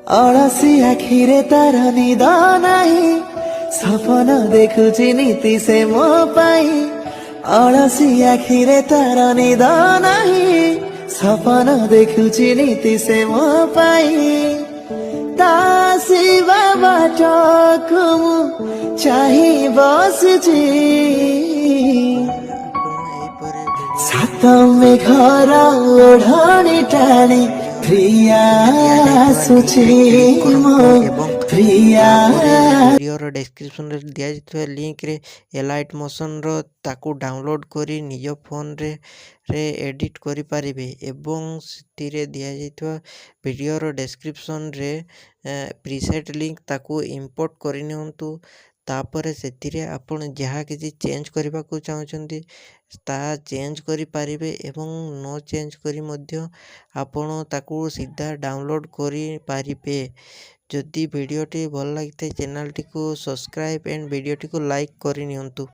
ଅଳସି ଆଖିରେ ତାର ନିଦ ନାହିଁ, ସପନ ଦେଖୁଛି ନୀତି ସେ ମୋ ପାଇଁ। ଅଳସି ଆଖିରେ ତାର ନିଦ ନାହିଁ, ସପନ ଦେଖୁଛି ନୀତି ସେ ମୋ ପାଇଁ। ତା ଆସିବା ବାଟକୁ ମୁଁ ଚାହିଁ ବସିଛି, ସାତ ମେଘର ଓଢ଼ଣି ଟାଣି ପ୍ରିୟା ଆସୁଛି ମୋ ପ୍ରିୟା। ଭିଡ଼ିଓର ଡେସ୍କ୍ରିପ୍ସନରେ ଦିଆଯାଇଥିବା ଲିଙ୍କରେ ଏଲାଇଟ୍ ମୋସନ୍ର ତାକୁ ଡାଉନଲୋଡ଼୍ କରି ନିଜ ଫୋନରେ ଏଡ଼ିଟ୍ କରିପାରିବେ ଏବଂ ସେଥିରେ ଦିଆଯାଇଥିବା ଭିଡ଼ିଓର ଡେସ୍କ୍ରିପ୍ସନରେ ପ୍ରିସେଟ୍ ଲିଙ୍କ ତାକୁ ଇମ୍ପୋର୍ଟ କରିନିଅନ୍ତୁ। ତାପରେ ସେଥିରେ ଆପଣ ଯାହା କିଛି ଚେଞ୍ଜ କରିବାକୁ ଚାହୁଁଛନ୍ତି ତାହା ଚେଞ୍ଜ କରିପାରିବେ ଏବଂ ନ ଚେଞ୍ଜ କରି ମଧ୍ୟ ଆପଣ ତାକୁ ସିଧା ଡାଉନଲୋଡ଼୍ କରିପାରିବେ। ଯଦି ଭିଡ଼ିଓଟି ଭଲ ଲାଗିଥାଏ ଚ୍ୟାନେଲଟିକୁ ସବସ୍କ୍ରାଇବ୍ ଏଣ୍ଡ ଭିଡ଼ିଓଟିକୁ ଲାଇକ୍ କରିନିଅନ୍ତୁ।